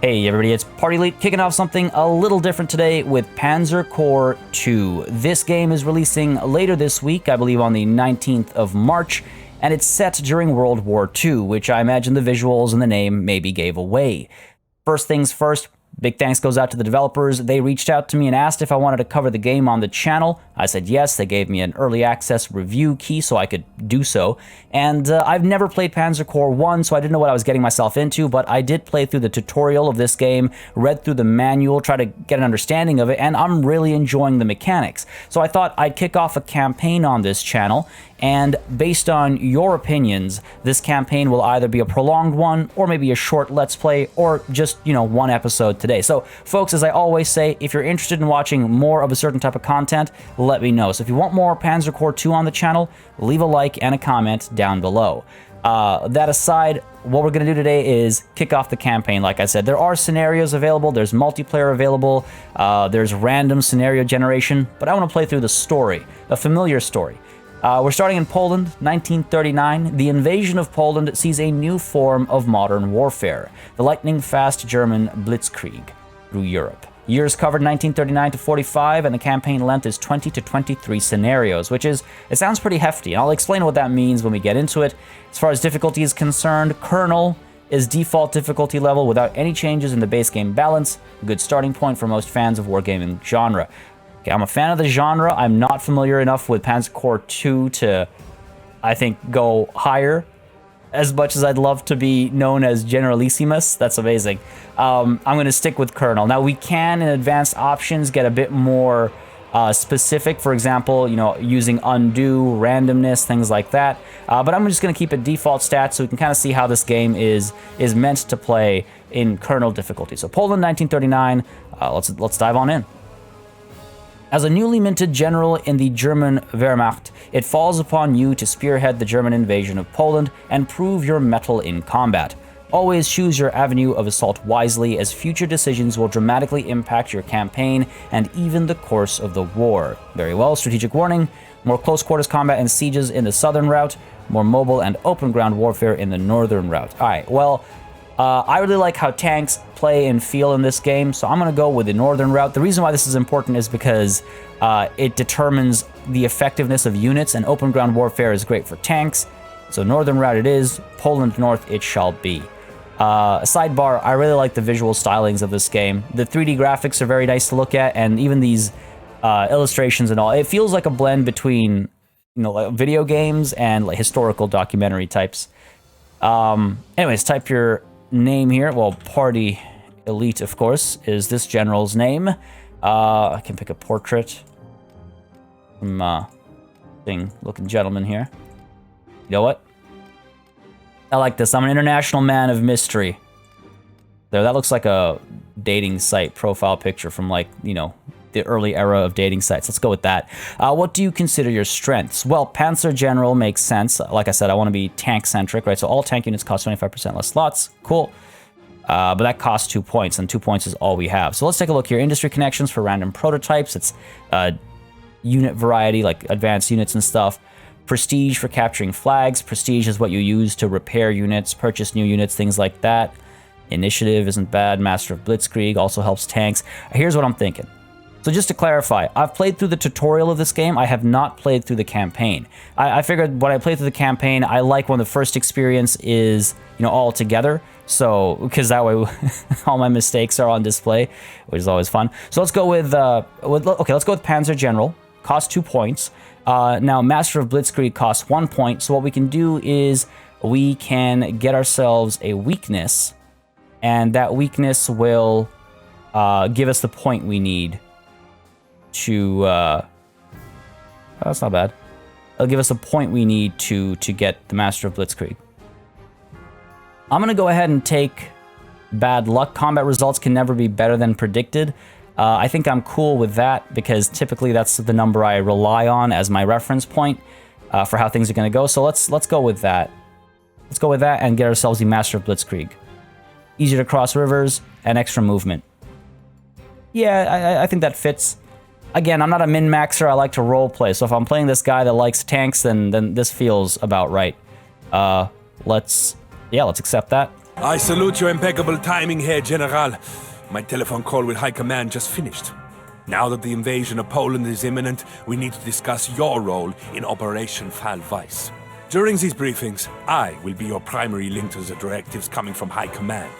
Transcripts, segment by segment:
Hey everybody, it's Party Elite kicking off something a little different today with Panzer Corps 2. This game is releasing later this week, I believe on the 19th of March, and it's set during World War II, which I imagine the visuals and the name maybe gave away. First things first, big thanks goes out to the developers. They reached out to me and asked if I wanted to cover the game on the channel. I said yes. They gave me an early access review key so I could do so. And I've never played Panzer Corps 1, so I didn't know what I was getting myself into, but I did play through the tutorial of this game, read through the manual, try to get an understanding of it, and I'm really enjoying the mechanics. So I thought I'd kick off a campaign on this channel, and based on your opinions, this campaign will either be a prolonged one, or maybe a short Let's Play, or just, one episode today. So, folks, as I always say, if you're interested in watching more of a certain type of content, let me know. So if you want more Panzer Corps 2 on the channel, leave a like and a comment down below. That aside, what we're going to do today is kick off the campaign. Like I said, there are scenarios available, there's multiplayer available, there's random scenario generation, but I want to play through the story, a familiar story. We're starting in Poland, 1939. The invasion of Poland sees a new form of modern warfare, the lightning-fast German blitzkrieg through Europe. Years covered 1939 to 45, and the campaign length is 20 to 23 scenarios, it sounds pretty hefty, and I'll explain what that means when we get into it. As far as difficulty is concerned, Colonel is default difficulty level without any changes in the base game balance, a good starting point for most fans of wargaming genre. Okay, I'm a fan of the genre. I'm not familiar enough with Panzer Corps 2 to, I think, go higher. As much as I'd love to be known as Generalissimus, that's amazing. I'm going to stick with Colonel. Now, we can, in advanced options, get a bit more specific. For example, using undo, randomness, things like that. But I'm just going to keep it default stats so we can kind of see how this game is meant to play in Colonel difficulty. So, Poland, 1939. Let's dive on in. As a newly minted general in the German Wehrmacht, it falls upon you to spearhead the German invasion of Poland and prove your mettle in combat. Always choose your avenue of assault wisely, as future decisions will dramatically impact your campaign and even the course of the war. Very well, strategic warning: more close quarters combat and sieges in the southern route, more mobile and open ground warfare in the northern route. Alright, well, I really like how tanks play and feel in this game, so I'm going to go with the northern route. The reason why this is important is because it determines the effectiveness of units, and open ground warfare is great for tanks. So northern route it is, Poland north it shall be. Sidebar, I really like the visual stylings of this game. The 3D graphics are very nice to look at, and even these illustrations and all. It feels like a blend between like video games and like historical documentary types. Anyways, type your name here. Well, Party Elite, of course, is this general's name. I can pick a portrait from thing-looking gentleman here. You know what? I like this. I'm an international man of mystery. There, that looks like a dating site profile picture from the early era of dating sites. Let's go with that. What do you consider your strengths? Well, Panzer General makes sense. Like I said, I want to be tank-centric, right? So all tank units cost 25% less slots. Cool. But that costs 2 points, and 2 points is all we have. So let's take a look here. Industry connections for random prototypes. It's unit variety, like advanced units and stuff. Prestige for capturing flags. Prestige is what you use to repair units, purchase new units, things like that. Initiative isn't bad. Master of Blitzkrieg also helps tanks. Here's what I'm thinking. So just to clarify, I've played through the tutorial of this game. I have not played through the campaign. I figured when I play through the campaign, I like when the first experience is, all together. So, because that way all my mistakes are on display, which is always fun. So let's go with let's go with Panzer General. Costs 2 points. Now, Master of Blitzkrieg costs 1 point. So what we can do is we can get ourselves a weakness, and that weakness will give us the point we need to that's not bad. It'll give us a point we need to get the Master of Blitzkrieg. I'm gonna go ahead and take bad luck. Combat results can never be better than predicted. I think I'm cool with that because typically that's the number I rely on as my reference point for how things are gonna go. So let's go with that. Let's go with that and get ourselves the Master of Blitzkrieg. Easier to cross rivers and extra movement. Yeah, I think that fits. Again, I'm not a min-maxer, I like to roleplay, so if I'm playing this guy that likes tanks, then this feels about right. Let's accept that. I salute your impeccable timing here, General. My telephone call with High Command just finished. Now that the invasion of Poland is imminent, we need to discuss your role in Operation Fall Weiss. During these briefings, I will be your primary link to the directives coming from High Command.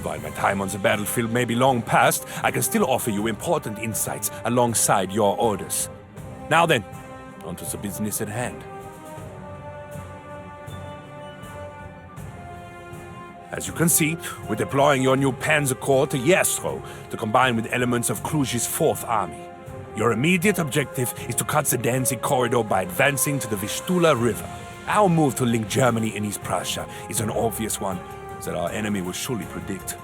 While my time on the battlefield may be long past, I can still offer you important insights alongside your orders. Now then, on to the business at hand. As you can see, we're deploying your new Panzer Corps to Jastrow to combine with elements of Cluj's 4th Army. Your immediate objective is to cut the Danzig corridor by advancing to the Vistula River. Our move to link Germany and East Prussia is an obvious one that our enemy will surely predict.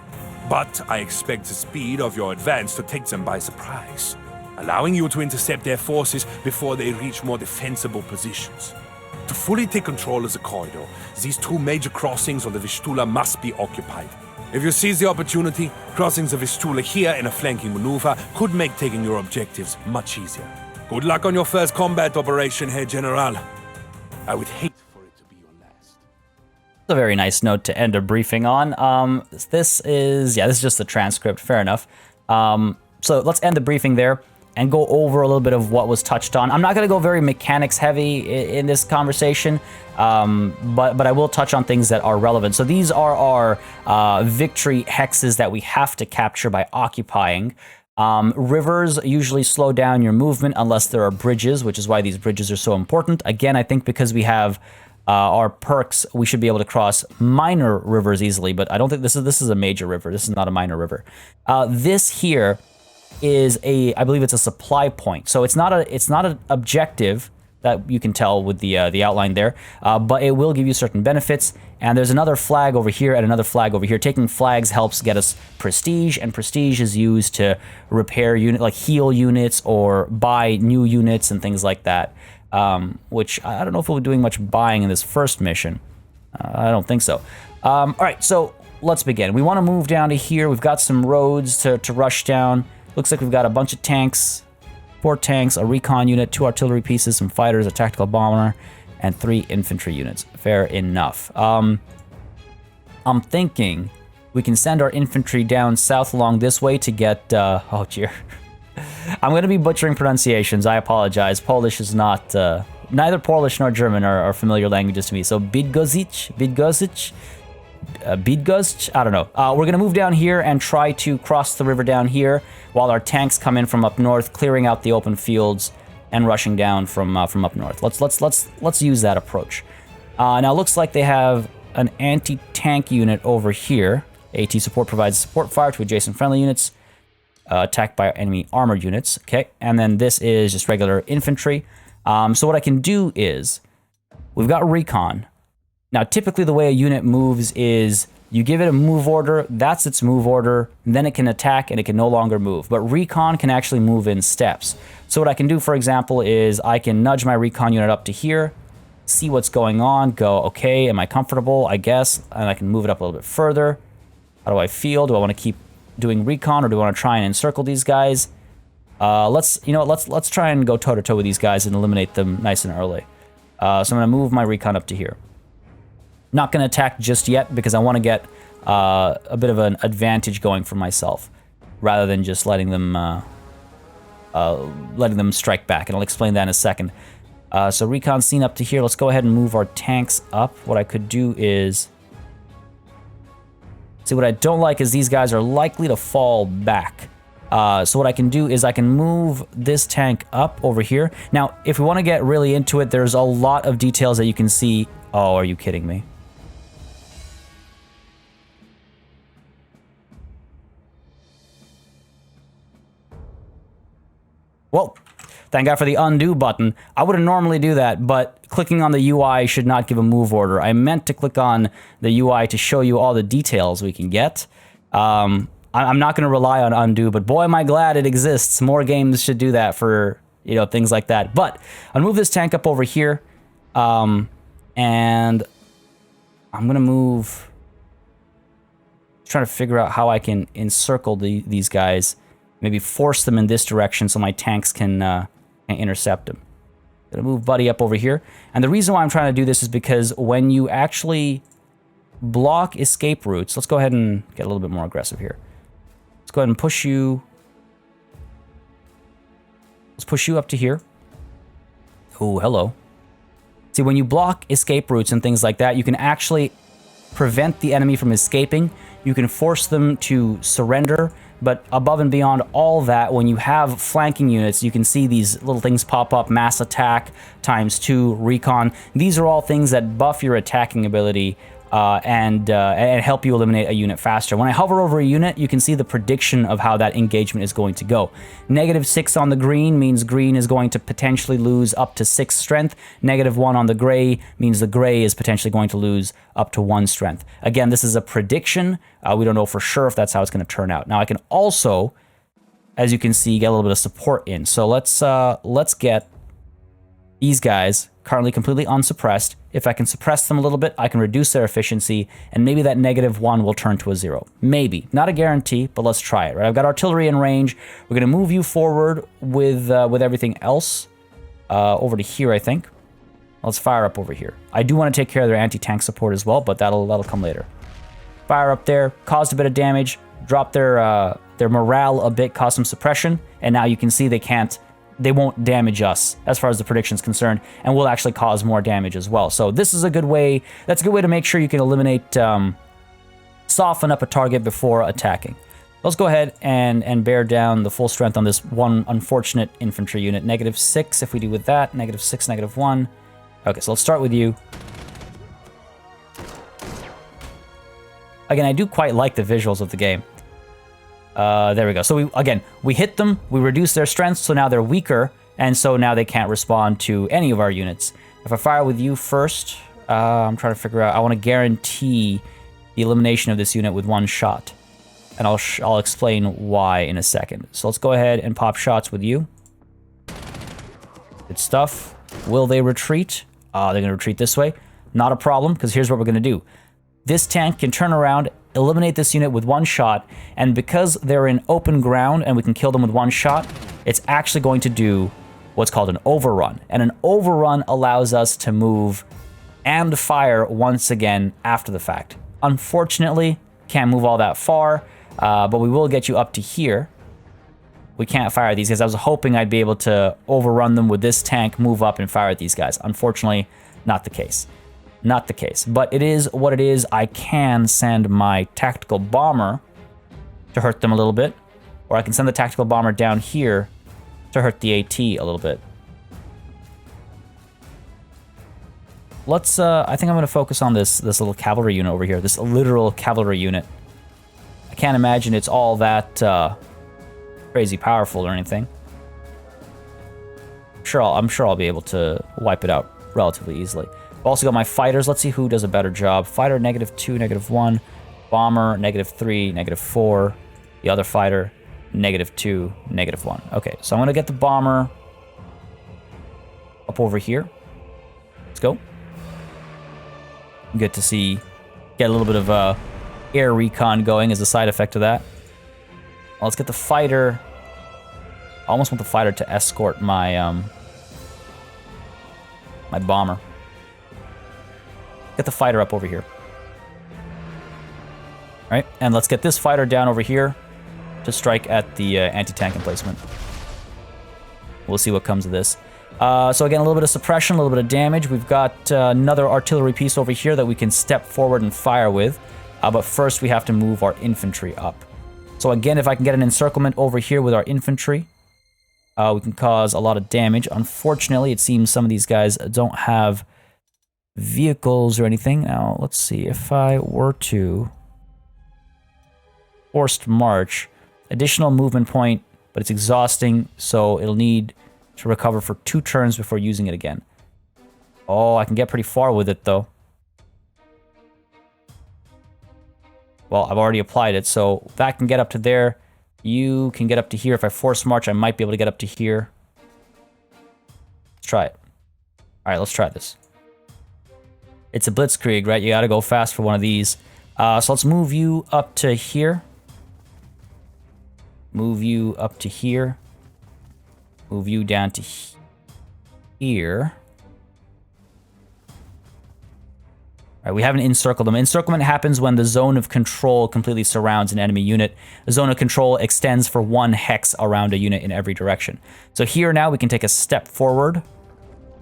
But I expect the speed of your advance to take them by surprise, allowing you to intercept their forces before they reach more defensible positions. To fully take control of the corridor, these 2 major crossings on the Vistula must be occupied. If you seize the opportunity, crossing the Vistula here in a flanking maneuver could make taking your objectives much easier. Good luck on your first combat operation, Herr General. I would hate for it to be your last. A very nice note to end a briefing on. This is just the transcript, fair enough. So let's end the briefing there and go over a little bit of what was touched on. I'm not going to go very mechanics heavy in this conversation, but I will touch on things that are relevant. So these are our victory hexes that we have to capture by occupying. Rivers usually slow down your movement unless there are bridges, which is why these bridges are so important. Again, I think because we have our perks, we should be able to cross minor rivers easily, but I don't think this is a major river. This is not a minor river. This here is I believe it's a supply point. So it's not an objective that you can tell with the outline there, but it will give you certain benefits. And there's another flag over here and another flag over here. Taking flags helps get us prestige, and prestige is used to repair heal units or buy new units and things like that. Which I don't know if we'll be doing much buying in this first mission. I don't think so. All right, so let's begin. We want to move down to here. We've got some roads to rush down. Looks like we've got a bunch of tanks, 4 tanks, a recon unit, 2 artillery pieces, some fighters, a tactical bomber, and 3 infantry units. Fair enough. I'm thinking we can send our infantry down south along this way to get, oh dear. I'm going to be butchering pronunciations. I apologize. Polish is not, neither Polish nor German are familiar languages to me. So Bydgoszcz, I don't know. We're going to move down here and try to cross the river down here while our tanks come in from up north, clearing out the open fields and rushing down from up north. Let's use that approach. Now it looks like they have an anti-tank unit over here. AT support provides support fire to adjacent friendly units attacked by enemy armored units. Okay, and then this is just regular infantry. So what I can do is we've got recon. Now, typically the way a unit moves is you give it a move order, that's its move order, then it can attack and it can no longer move. But recon can actually move in steps. So what I can do, for example, is I can nudge my recon unit up to here, see what's going on, go, okay, am I comfortable? I guess, and I can move it up a little bit further. How do I feel? Do I want to keep doing recon or do I want to try and encircle these guys? Let's try and go toe-to-toe with these guys and eliminate them nice and early. So I'm going to move my recon up to here. Not going to attack just yet because I want to get a bit of an advantage going for myself rather than just letting them strike back, and I'll explain that in a second. So recon scene up to here. Let's go ahead and move our tanks up. What I could do is... See, what I don't like is these guys are likely to fall back. So what I can do is I can move this tank up over here. Now, if we want to get really into it, there's a lot of details that you can see. Oh, are you kidding me? Whoa. Thank God for the undo button. I wouldn't normally do that, but clicking on the UI should not give a move order. I meant to click on the UI to show you all the details we can get. I'm not going to rely on undo, but boy, am I glad it exists. More games should do that for, things like that. But I'll move this tank up over here, and I'm going to move... Trying to figure out how I can encircle these guys. Maybe force them in this direction so my tanks can intercept them. Gonna move Buddy up over here. And the reason why I'm trying to do this is because when you actually block escape routes. Let's go ahead and get a little bit more aggressive here. Let's go ahead and push you. Let's push you up to here. Oh, hello. See, when you block escape routes and things like that, you can actually prevent the enemy from escaping. You can force them to surrender. But above and beyond all that, when you have flanking units, you can see these little things pop up: mass attack, ×2, recon. These are all things that buff your attacking ability and help you eliminate a unit faster. When I hover over a unit, you can see the prediction of how that engagement is going to go. -6 on the green means green is going to potentially lose up to 6 strength. -1 on the gray means the gray is potentially going to lose up to 1 strength. Again, this is a prediction. We don't know for sure if that's how it's going to turn out. Now, I can also, as you can see, get a little bit of support in. So let's get these guys currently completely unsuppressed. If I can suppress them a little bit, I can reduce their efficiency, and maybe that -1 will turn to a 0. Maybe. Not a guarantee, but let's try it, right? I've got artillery in range. We're going to move you forward with everything else over to here, I think. Let's fire up over here. I do want to take care of their anti-tank support as well, but that'll come later. Fire up there, caused a bit of damage, drop their morale a bit, cause some suppression, and now you can see they won't damage us as far as the prediction is concerned, and will actually cause more damage as well. So this is a good way. That's a good way to make sure you can eliminate, soften up a target before attacking. Let's go ahead and bear down the full strength on this one unfortunate infantry unit. -6 if we do with that. -6, -1. Okay, so let's start with you. Again, I do quite like the visuals of the game. There we go. So we hit them, we reduce their strength, so now they're weaker, and so now they can't respond to any of our units. If I fire with you first, I'm trying to figure out, I want to guarantee the elimination of this unit with 1 shot. And I'll explain why in a second. So let's go ahead and pop shots with you. Good stuff. Will they retreat? They're going to retreat this way. Not a problem, because here's what we're going to do. This tank can turn around, eliminate this unit with 1 shot, and because they're in open ground and we can kill them with 1 shot, it's actually going to do what's called an overrun. And an overrun allows us to move and fire once again after the fact. Unfortunately, can't move all that far, but we will get you up to here. We can't fire these guys. I was hoping I'd be able to overrun them with this tank, move up and fire at these guys. Unfortunately, not the case. Not the case, but it is what it is. I can send my tactical bomber to hurt them a little bit, or I can send the tactical bomber down here to hurt the AT a little bit. Let's, I think I'm going to focus on this little cavalry unit over here, this literal cavalry unit. I can't imagine it's all that crazy powerful or anything. I'm sure I'll be able to wipe it out relatively easily. I've also got my fighters. Let's see who does a better job. Fighter, -2, -1. Bomber, -3, -4. The other fighter, -2, -1. Okay, so I'm going to get the bomber up over here. Let's go. Good to see. Get a little bit of air recon going as a side effect of that. Well, let's get the fighter. I almost want the fighter to escort my my bomber. Get the fighter up over here. All right, and let's get this fighter down over here to strike at the anti-tank emplacement. We'll see what comes of this. So again, a little bit of suppression, a little bit of damage. We've got another artillery piece over here that we can step forward and fire with. But first, we have to move our infantry up. So again, if I can get an encirclement over here with our infantry, we can cause a lot of damage. Unfortunately, it seems some of these guys don't have vehicles or anything. Now, let's see. If I were to forced march, additional movement point, but it's exhausting, so it'll need to recover for 2 turns before using it again. Oh, I can get pretty far with it, though. Well, I've already applied it, so that can get up to there. You can get up to here. If I force march, I might be able to get up to here. Let's try it. All right, let's try this. It's a blitzkrieg, right? You gotta go fast for one of these. So let's move you up to here. Move you up to here. Move you down to here. All right, we haven't encircled them. Encirclement happens when the zone of control completely surrounds an enemy unit. The zone of control extends for 1 hex around a unit in every direction. So here now we can take a step forward.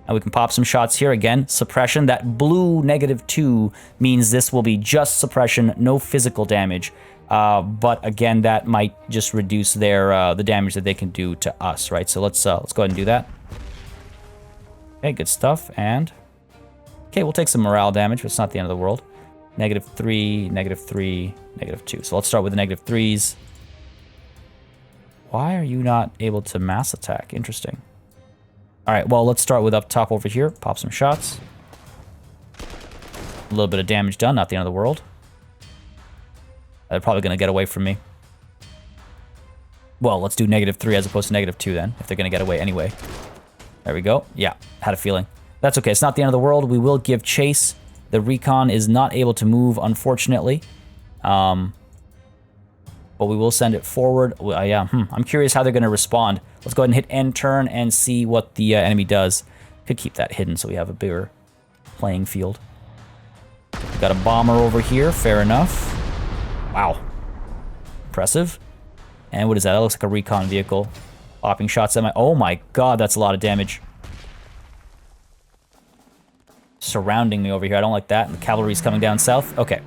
And we can pop some shots here. Again, suppression. That blue -2 means this will be just suppression, no physical damage. But again, that might just reduce their the damage that they can do to us, right? So let's go ahead and do that. Okay, good stuff. And okay, we'll take some morale damage, but it's not the end of the world. -3, -3, -2. So let's start with the -3s. Why are you not able to mass attack? Interesting. All right, well, let's start with up top over here. Pop some shots. A little bit of damage done, not the end of the world. They're probably going to get away from me. Well, let's do -3 as opposed to -2 then, if they're going to get away anyway. There we go. Yeah, had a feeling. That's okay. It's not the end of the world. We will give chase. The recon is not able to move, unfortunately. But we will send it forward. Yeah, I'm curious how they're going to respond. Let's go ahead and hit end turn and see what the enemy does. Could keep that hidden so we have a bigger playing field. We've got a bomber over here. Fair enough. Wow. Impressive. And what is that? That looks like a recon vehicle. Popping shots at my... Oh my god, that's a lot of damage. Surrounding me over here. I don't like that. And the cavalry's coming down south. Okay.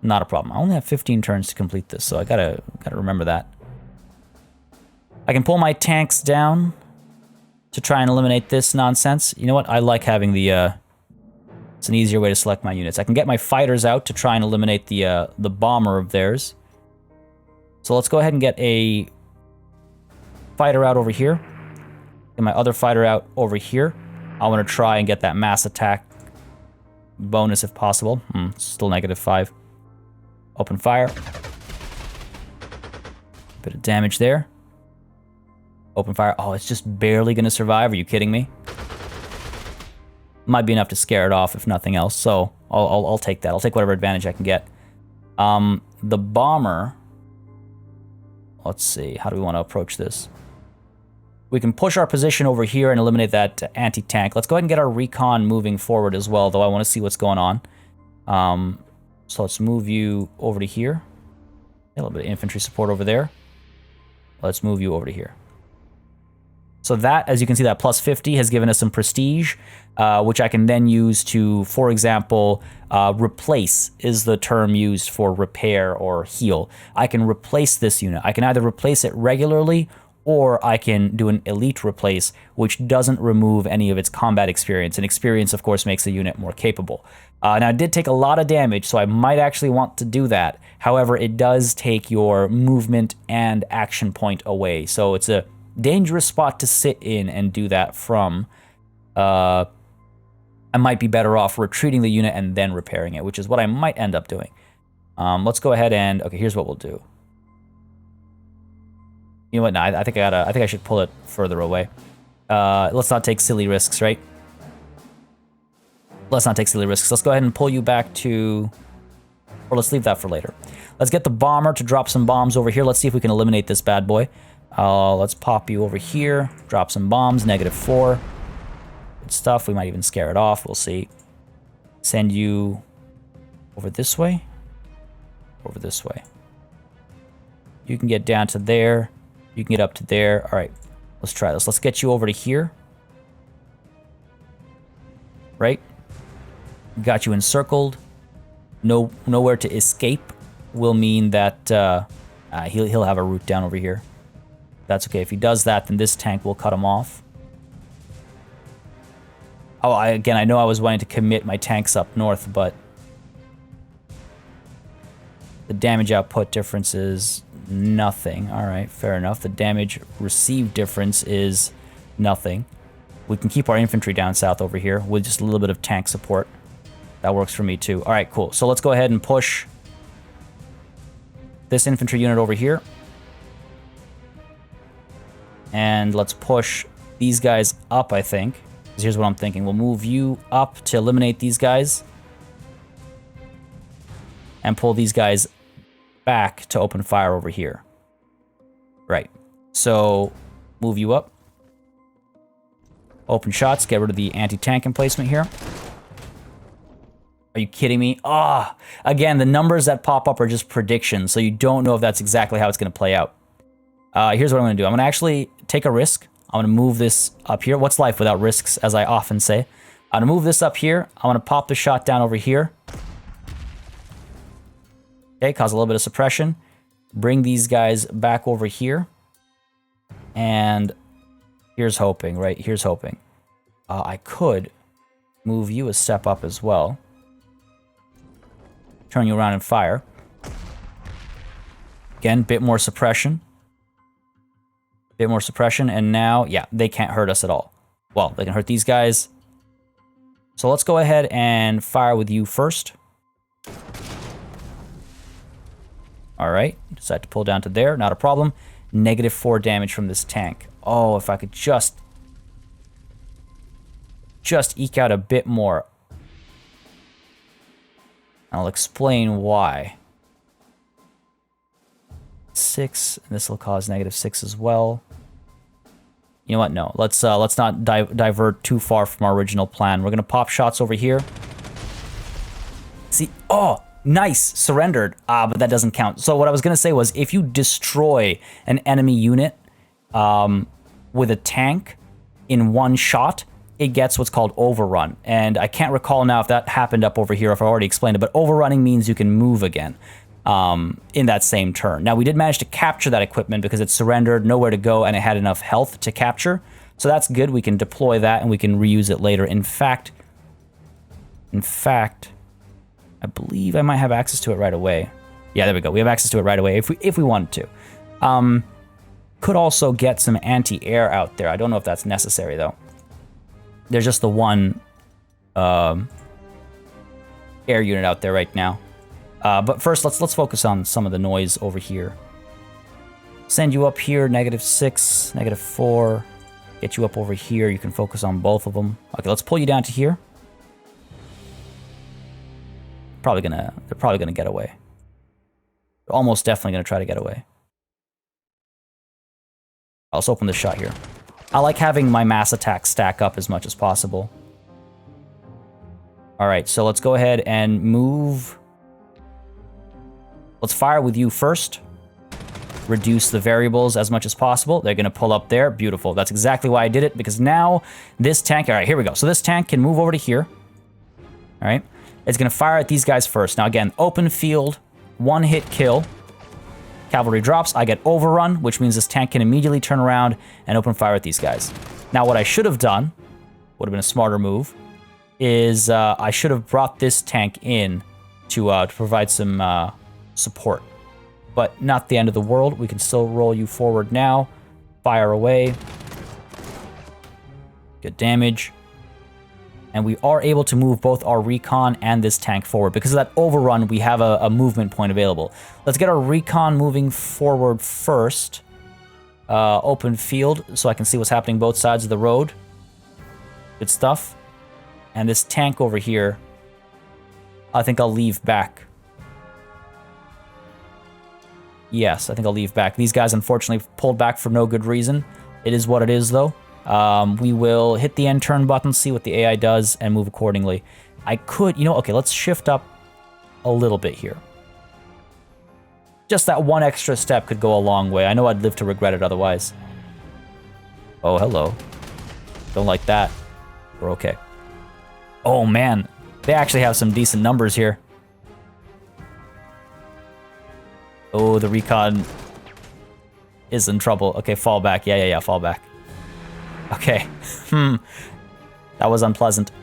Not a problem. I only have 15 turns to complete this, so I gotta remember that. I can pull my tanks down to try and eliminate this nonsense. You know what? I like having the... It's an easier way to select my units. I can get my fighters out to try and eliminate the bomber of theirs. So let's go ahead and get a fighter out over here. Get my other fighter out over here. I want to try and get that mass attack bonus if possible. Still -5. Open fire. Bit of damage there. Open fire. Oh, it's just barely going to survive. Are you kidding me? Might be enough to scare it off, if nothing else. So I'll take that. I'll take whatever advantage I can get. The bomber. Let's see. How do we want to approach this? We can push our position over here and eliminate that anti-tank. Let's go ahead and get our recon moving forward as well, though I want to see what's going on. So let's move you over to here. A little bit of infantry support over there. Let's move you over to here. So that, as you can see, that plus 50 has given us some prestige, which I can then use to, for example, replace is the term used for repair or heal. I can replace this unit. I can either replace it regularly or I can do an elite replace, which doesn't remove any of its combat experience. And experience, of course, makes the unit more capable. Now, it did take a lot of damage, so I might actually want to do that. However, it does take your movement and action point away. So it's a dangerous spot to sit in and do that from. I might be better off retreating the unit and then repairing it, which is what I might end up doing. Let's go ahead and... Okay, here's what we'll do. You know what? No, I think I should pull it further away. Let's not take silly risks, right? Let's not take silly risks. Let's go ahead and pull you back to... Or let's leave that for later. Let's get the bomber to drop some bombs over here. Let's see if we can eliminate this bad boy. Let's pop you over here. Drop some bombs. -4. Good stuff. We might even scare it off. We'll see. Send you over this way. Over this way. You can get down to there. You can get up to there. All right. Let's try this. Let's get you over to here. Right? Got you encircled. Nowhere to escape will mean that he'll have a route down over here. That's okay. If he does that, then this tank will cut him off. Oh, again, I know I was wanting to commit my tanks up north, but the damage output difference is nothing. All right, fair enough. The damage received difference is nothing. We can keep our infantry down south over here with just a little bit of tank support. That works for me too. All right, cool. So let's go ahead and push this infantry unit over here. And let's push these guys up, I think. Because here's what I'm thinking. We'll move you up to eliminate these guys. And pull these guys back to open fire over here. Right. So, move you up. Open shots. Get rid of the anti-tank emplacement here. Are you kidding me? Ah, again, the numbers that pop up are just predictions, so you don't know if that's exactly how it's going to play out. Here's what I'm going to do. I'm going to actually take a risk. I'm going to move this up here. What's life without risks, as I often say? I'm going to move this up here. I'm going to pop the shot down over here. Okay, cause a little bit of suppression. Bring these guys back over here. And here's hoping, right? Here's hoping. I could move you a step up as well. Turn you around and fire. Again, bit more suppression. Bit more suppression, and now, yeah, they can't hurt us at all. Well, they can hurt these guys. So let's go ahead and fire with you first. All right, decide to pull down to there, not a problem. -4 damage from this tank. Oh, if I could just eke out a bit more. I'll explain why. 6, and this will cause -6 as well. You know what? No, let's not divert too far from our original plan. We're gonna pop shots over here. See, oh, nice, surrendered. But that doesn't count. So what I was gonna say was, if you destroy an enemy unit with a tank in one shot, it gets what's called overrun. And I can't recall now if that happened up over here, if I already explained it, but overrunning means you can move again in that same turn. Now, we did manage to capture that equipment because it surrendered, nowhere to go, and it had enough health to capture. So that's good. We can deploy that and we can reuse it later. In fact, I believe I might have access to it right away. Yeah, there we go. We have access to it right away if we wanted to. Could also get some anti-air out there. I don't know if that's necessary though. There's just the one air unit out there right now. But first, let's focus on some of the noise over here. Send you up here, -6, -4. Get you up over here. You can focus on both of them. Okay, let's pull you down to here. They're probably gonna get away. They're almost definitely gonna try to get away. Let's open this shot here. I like having my mass attacks stack up as much as possible. All right, so let's go ahead and move. Let's fire with you first. Reduce the variables as much as possible. They're going to pull up there. Beautiful. That's exactly why I did it, because now this tank... All right, here we go. So this tank can move over to here. All right. It's going to fire at these guys first. Now, again, open field, one-hit kill. Cavalry drops. I get overrun, which means this tank can immediately turn around and open fire at these guys. Now, what I should have done, would have been a smarter move, is I should have brought this tank in to provide some support. But not the end of the world. We can still roll you forward now. Fire away. Good damage. And we are able to move both our recon and this tank forward. Because of that overrun, we have a movement point available. Let's get our recon moving forward first. Open field, so I can see what's happening both sides of the road. Good stuff. And this tank over here, I think I'll leave back. Yes, I think I'll leave back. These guys, unfortunately, pulled back for no good reason. It is what it is, though. We will hit the end turn button, see what the AI does, and move accordingly. I could, okay, let's shift up a little bit here. Just that one extra step could go a long way. I know I'd live to regret it otherwise. Oh, hello. Don't like that. We're okay. Oh, man. They actually have some decent numbers here. Oh, the recon is in trouble. Okay, fall back. Yeah, fall back. Okay. That was unpleasant.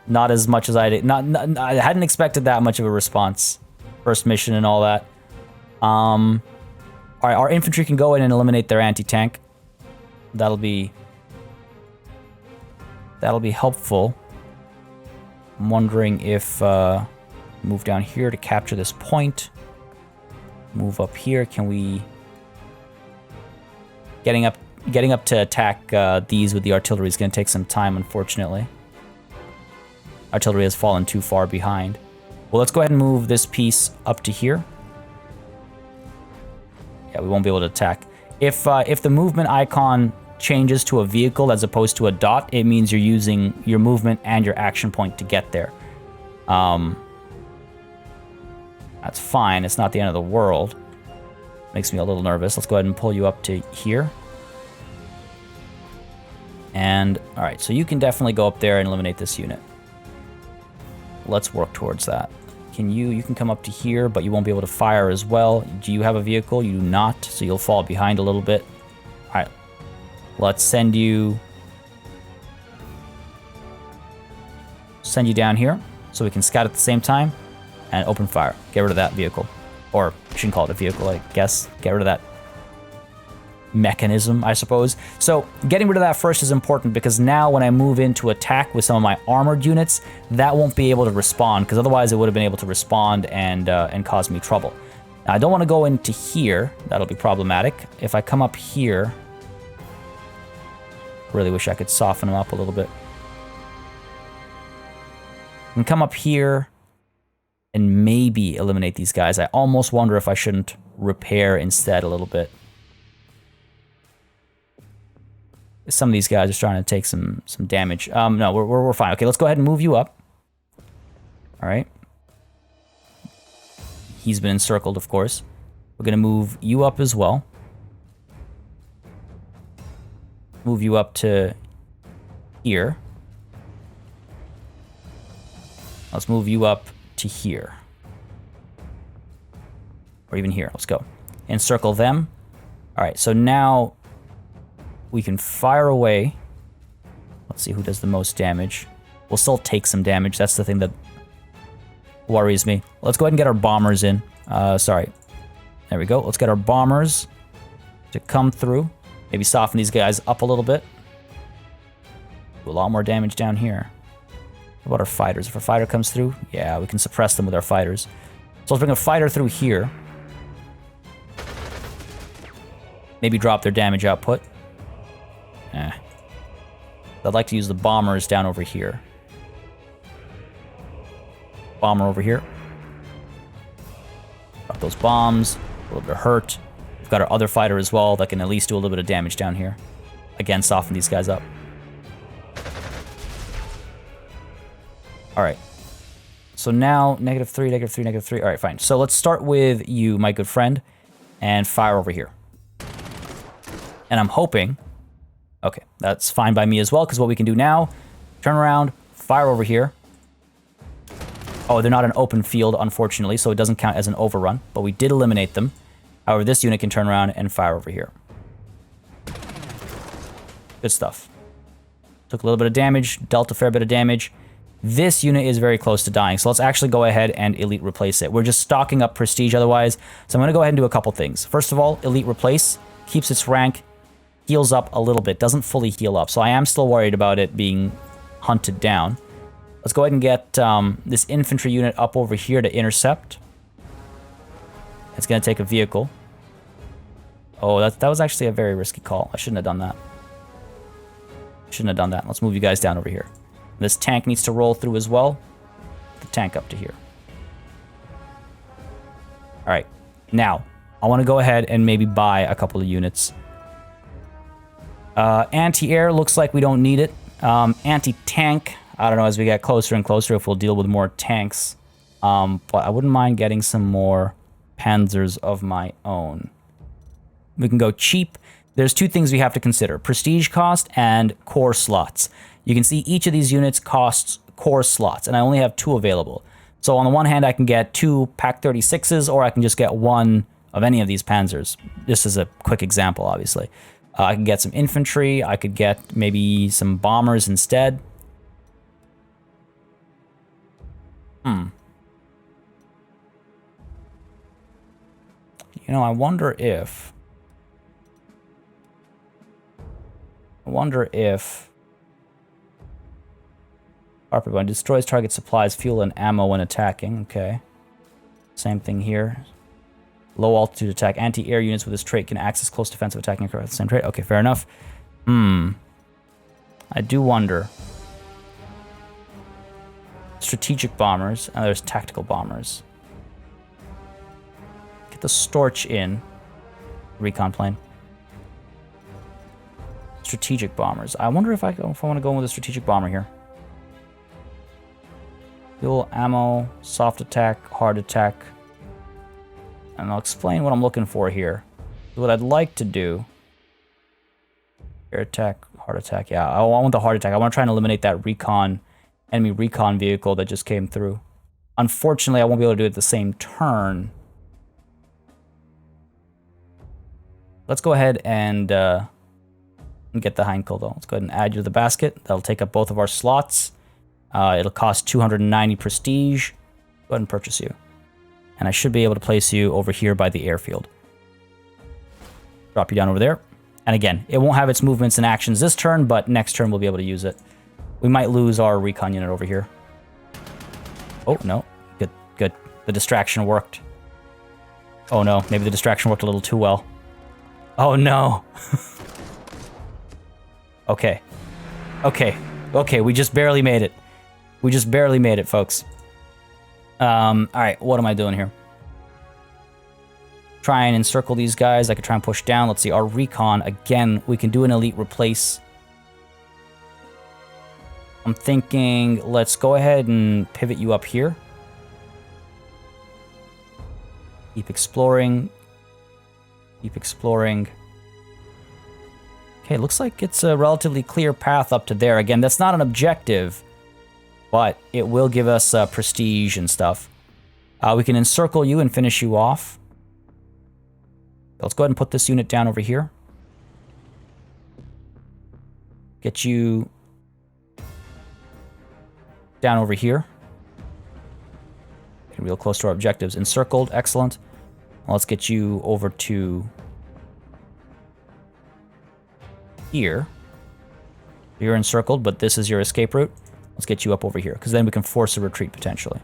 Not as much as I did. I hadn't expected that much of a response. First mission and all that. All right, our infantry can go in and eliminate their anti-tank. That'll be helpful. I'm wondering if move down here to capture this point. Move up here. Can we getting up to attack these with the artillery is going to take some time, unfortunately. Artillery has fallen too far behind. Well, let's go ahead and move this piece up to here. Yeah, we won't be able to attack. If the movement icon changes to a vehicle as opposed to a dot, it means you're using your movement and your action point to get there. That's fine. It's not the end of the world. Makes me a little nervous. Let's go ahead and pull you up to here. And, alright, so you can definitely go up there and eliminate this unit. Let's work towards that. You can come up to here, but you won't be able to fire as well. Do you have a vehicle? You do not, so you'll fall behind a little bit. Alright, let's send you down here, so we can scout at the same time, and open fire. Get rid of that vehicle. Or, I shouldn't call it a vehicle, I guess. Get rid of that mechanism, I suppose. So getting rid of that first is important because now when I move into attack with some of my armored units, that won't be able to respawn, because otherwise it would have been able to respawn and cause me trouble. Now I don't want to go into here. That'll be problematic. If I come up here, really wish I could soften them up a little bit. I can come up here and maybe eliminate these guys. I almost wonder if I shouldn't repair instead a little bit. Some of these guys are starting to take some damage. No, we're fine. Okay, let's go ahead and move you up. All right. He's been encircled, of course. We're going to move you up as well. Move you up to here. Let's move you up to here. Or even here. Let's go. Encircle them. All right, so now we can fire away. Let's see who does the most damage. We'll still take some damage. That's the thing that worries me. Let's go ahead and get our bombers in. Sorry. There we go. Let's get our bombers to come through. Maybe soften these guys up a little bit. Do a lot more damage down here. What about our fighters? If a fighter comes through, yeah, we can suppress them with our fighters. So let's bring a fighter through here. Maybe drop their damage output. I'd like to use the bombers down over here. Bomber over here. Drop those bombs. A little bit of hurt. We've got our other fighter as well that can at least do a little bit of damage down here. Again, soften these guys up. Alright. So now, -3, -3, -3. Alright, fine. So let's start with you, my good friend, and fire over here. And I'm hoping... Okay, that's fine by me as well, because what we can do now, turn around, fire over here. Oh, they're not an open field, unfortunately, so it doesn't count as an overrun, but we did eliminate them. However, this unit can turn around and fire over here. Good stuff. Took a little bit of damage, dealt a fair bit of damage. This unit is very close to dying, so let's actually go ahead and elite replace it. We're just stocking up prestige otherwise, so I'm going to go ahead and do a couple things. First of all, elite replace, keeps its rank, heals up a little bit, doesn't fully heal up, so I am still worried about it being hunted down. Let's go ahead and get this infantry unit up over here to intercept. It's going to take a vehicle. Oh, that was actually a very risky call. I shouldn't have done that. Shouldn't have done that. Let's move you guys down over here. This tank needs to roll through as well. The tank up to here. Alright, now, I want to go ahead and maybe buy a couple of units. Anti-air looks like we don't need it. Anti-tank, I don't know, as we get closer and closer if we'll deal with more tanks. But I wouldn't mind getting some more panzers of my own. We can go cheap. There's two things we have to consider. Prestige cost and core slots. You can see each of these units costs core slots, and I only have 2 available. So on the one hand, I can get 2 Pak 36s, or I can just get 1 of any of these panzers. This is a quick example, obviously. I can get some infantry. I could get maybe some bombers instead. You know, I wonder if... Harper Bun destroys target supplies, fuel, and ammo when attacking. Okay. Same thing here. Low altitude attack. Anti-air units with this trait can access close defensive attacking aircraft with the same trait. Okay, fair enough. I do wonder. Strategic bombers. And there's tactical bombers. Get the Storch in. Recon plane. Strategic bombers. I wonder if I want to go in with a strategic bomber here. Fuel, ammo, soft attack, hard attack. and I'll explain what I'm looking for here. What I'd like to do... Air attack, heart attack. Yeah, I want the heart attack. I want to try and eliminate that enemy recon vehicle that just came through. Unfortunately, I won't be able to do it at the same turn. Let's go ahead and get the Heinkel, though. Let's go ahead and add you to the basket. That'll take up both of our slots. It'll cost 290 prestige. Go ahead and purchase you. And I should be able to place you over here by the airfield. Drop you down over there. And again, it won't have its movements and actions this turn, but next turn we'll be able to use it. We might lose our recon unit over here. Oh, no. Good, good. The distraction worked. Oh, no. Maybe the distraction worked a little too well. Oh, no. Okay. Okay. Okay, we just barely made it. We just barely made it, folks. Alright, what am I doing here? Try and encircle these guys. I could try and push down. Let's see, our recon. Again, we can do an elite replace. I'm thinking, let's go ahead and pivot you up here. Keep exploring. Keep exploring. Okay, looks like it's a relatively clear path up to there. Again, that's not an objective, but it will give us prestige and stuff. We can encircle you and finish you off. Let's go ahead and put this unit down over here. Get you down over here. Getting real close to our objectives. Encircled, excellent. Well, let's get you over to here. You're encircled, but this is your escape route. Let's get you up over here, because then we can force a retreat potentially.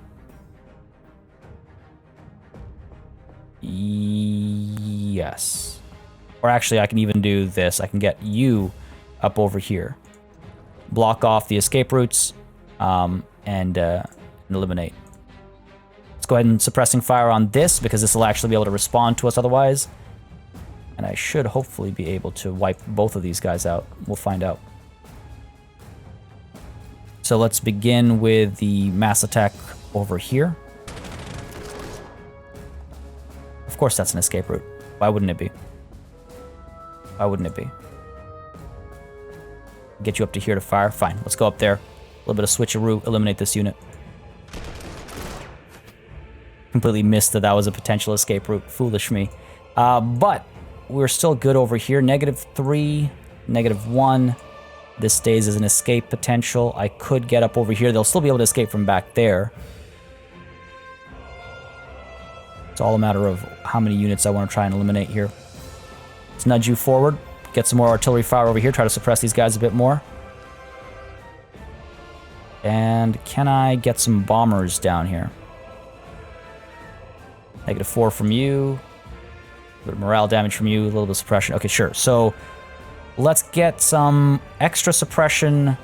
Yes. Or actually, I can even do this. I can get you up over here. Block off the escape routes, and eliminate. Let's go ahead and suppressing fire on this, because this will actually be able to respond to us otherwise. And I should hopefully be able to wipe both of these guys out. We'll find out. So let's begin with the mass attack over here. Of course that's an escape route. Why wouldn't it be? Why wouldn't it be? Get you up to here to fire. Fine, let's go up there. A little bit of switcheroo, eliminate this unit. Completely missed that was a potential escape route. Foolish me. But we're still good over here. -3, -1. This stays as an escape potential. I could get up over here. They'll still be able to escape from back there. It's all a matter of how many units I want to try and eliminate here. Let's nudge you forward. Get some more artillery fire over here. Try to suppress these guys a bit more. And can I get some bombers down here? -4 from you. A bit of morale damage from you. A little bit of suppression. Okay, sure. So let's get some extra suppression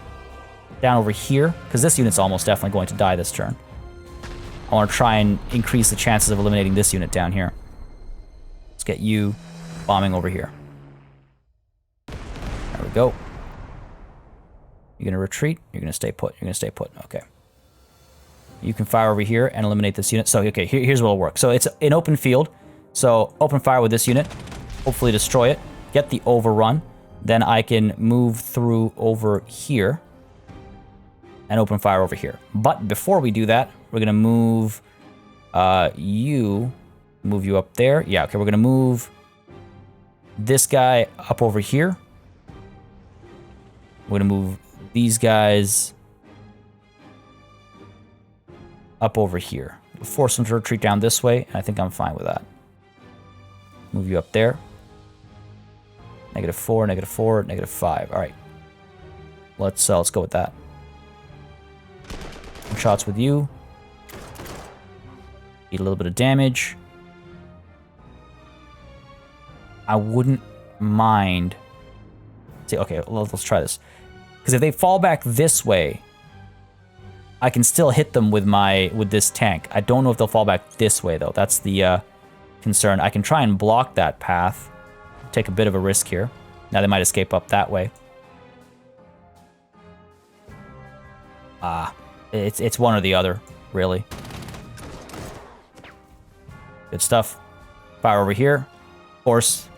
down over here, because this unit's almost definitely going to die this turn. I want to try and increase the chances of eliminating this unit down here. Let's get you bombing over here. There we go. You're going to retreat. You're going to stay put. You're going to stay put. Okay. You can fire over here and eliminate this unit. So, okay, here's what will work. So it's an open field. So open fire with this unit. Hopefully destroy it. Get the overrun. Then I can move through over here and open fire over here. But before we do that, we're going to move move you up there. Yeah, okay, we're going to move this guy up over here. We're going to move these guys up over here. Force them to retreat down this way, and I think I'm fine with that. Move you up there. -4, -4, -5. All right. Let's go with that. Shots with you. Eat a little bit of damage. I wouldn't mind. See, okay, let's try this. Because if they fall back this way, I can still hit them with this tank. I don't know if they'll fall back this way though. That's the concern. I can try and block that path. Take a bit of a risk here. Now they might escape up that way. It's one or the other, really. Good stuff. Fire over here. Of course.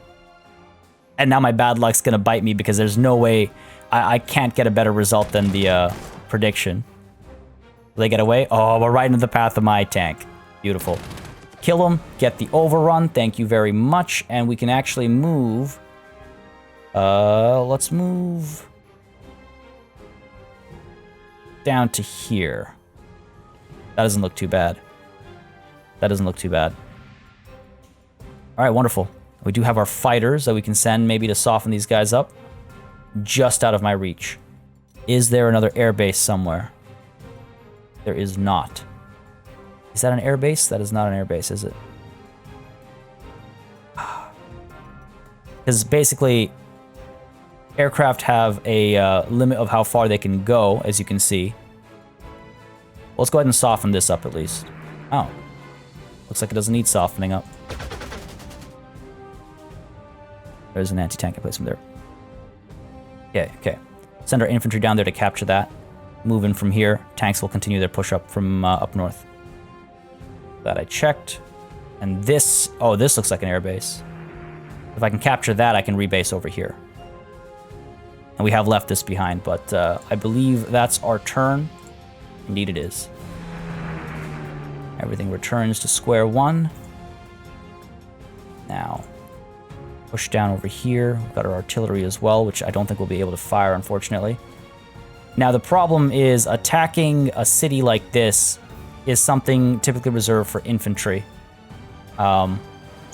And now my bad luck's gonna bite me because there's no way I can't get a better result than the prediction. Will they get away? Oh, we're right into the path of my tank. Beautiful. Kill them, get the overrun, thank you very much, and we can actually move. Let's move down to here. That doesn't look too bad. That doesn't look too bad. All right, wonderful. We do have our fighters that we can send maybe to soften these guys up. Just out of my reach. Is there another airbase somewhere? There is not. Is that an airbase? That is not an airbase, is it? Because basically, aircraft have a limit of how far they can go, as you can see. Let's go ahead and soften this up at least. Oh. Looks like it doesn't need softening up. There's an anti-tank emplacement there. Okay, okay. Send our infantry down there to capture that. Move in from here. Tanks will continue their push up from up north. That I checked. And this... Oh, this looks like an airbase. If I can capture that, I can rebase over here. And we have left this behind, but I believe that's our turn. Indeed it is. Everything returns to square one. Now, push down over here. We've got our artillery as well, which I don't think we'll be able to fire, unfortunately. Now, the problem is attacking a city like this is something typically reserved for infantry. So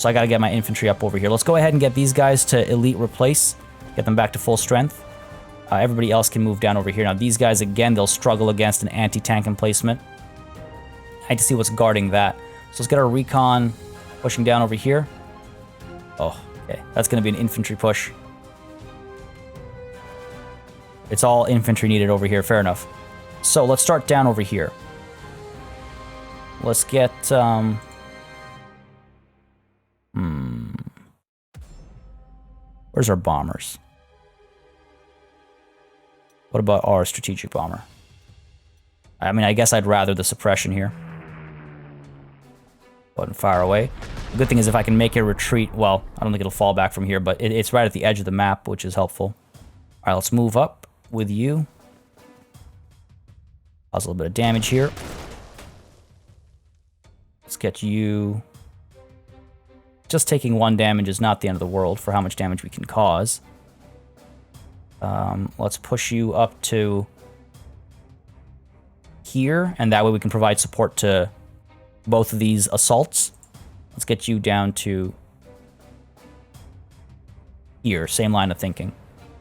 I got to get my infantry up over here. Let's go ahead and get these guys to elite replace. Get them back to full strength. Everybody else can move down over here. Now, these guys, again, they'll struggle against an anti-tank emplacement. I need to see what's guarding that. So let's get our recon pushing down over here. Oh, okay. That's going to be an infantry push. It's all infantry needed over here. Fair enough. So let's start down over here. Let's get... Where's our bombers? What about our strategic bomber? I mean, I guess I'd rather the suppression here. Go ahead and fire away. The good thing is if I can make a retreat, well, I don't think it'll fall back from here, but it's right at the edge of the map, which is helpful. All right, let's move up with you. Cause a little bit of damage here. Let's get you... Just taking 1 damage is not the end of the world for how much damage we can cause. Let's push you up to here, and that way we can provide support to both of these assaults. Let's get you down to here, same line of thinking.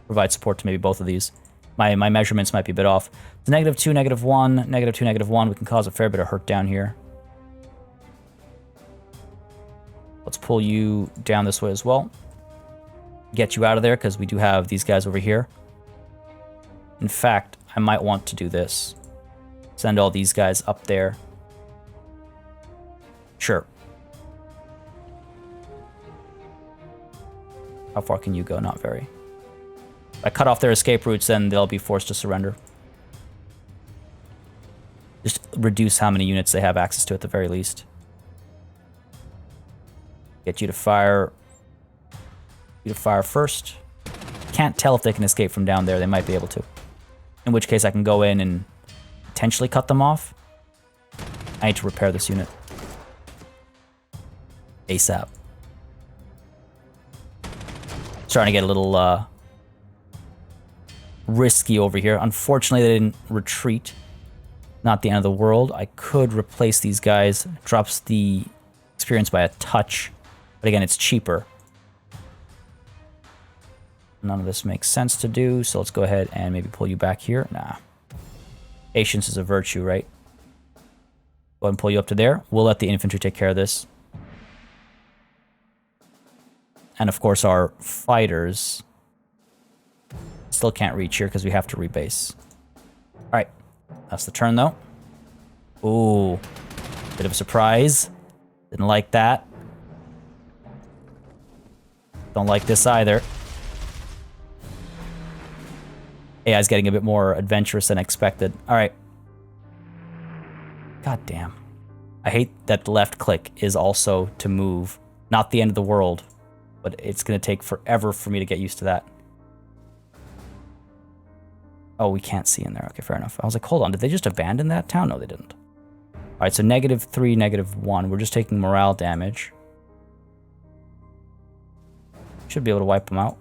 Provide support to maybe both of these. My measurements might be a bit off. It's -2, -1, -2, -1. We can cause a fair bit of hurt down here. Let's pull you down this way as well. Get you out of there, because we do have these guys over here. In fact, I might want to do this. Send all these guys up there. Sure. How far can you go? Not very. If I cut off their escape routes, then they'll be forced to surrender. Just reduce how many units they have access to at the very least. Get you to fire. You to fire first. Can't tell if they can escape from down there. They might be able to. In which case I can go in and potentially cut them off. I need to repair this unit. ASAP. Starting to get a little risky over here. Unfortunately, they didn't retreat. Not the end of the world. I could replace these guys. Drops the experience by a touch. But again, it's cheaper. None of this makes sense to do, so let's go ahead and maybe pull you back here. Nah. Patience is a virtue, right? Go ahead and pull you up to there. We'll let the infantry take care of this. And of course, our fighters still can't reach here because we have to rebase. All right. That's the turn, though. Ooh. Bit of a surprise. Didn't like that. Don't like this either. AI's getting a bit more adventurous than expected. All right. God damn. I hate that the left click is also to move Not the end of the world, but it's going to take forever for me to get used to that. Oh, we can't see in there. Okay, fair enough. I was like, hold on, did they just abandon that town? No, they didn't. All right, so -3, -1. We're just taking morale damage. Should be able to wipe them out.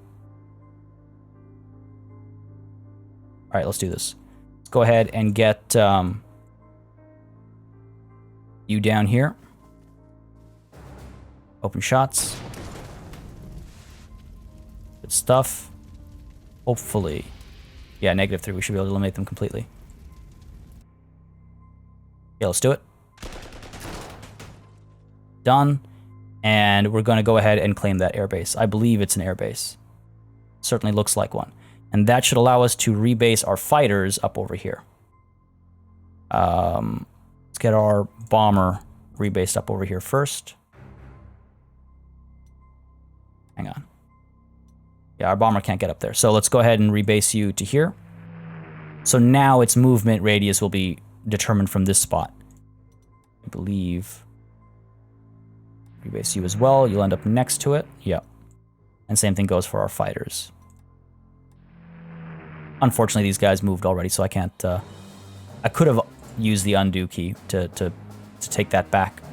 All right, let's do this. Let's go ahead and get you down here. Open shots. Good stuff. Hopefully. Yeah, -3. We should be able to eliminate them completely. Yeah, let's do it. Done. And we're going to go ahead and claim that airbase. I believe it's an airbase. Certainly looks like one. And that should allow us to rebase our fighters up over here. Let's get our bomber rebased up over here first. Hang on. Yeah, our bomber can't get up there. So let's go ahead and rebase you to here. So now its movement radius will be determined from this spot. I believe. Rebase you as well. You'll end up next to it. Yep. And same thing goes for our fighters. Unfortunately, these guys moved already, so I can't... I could have used the undo key to take that back.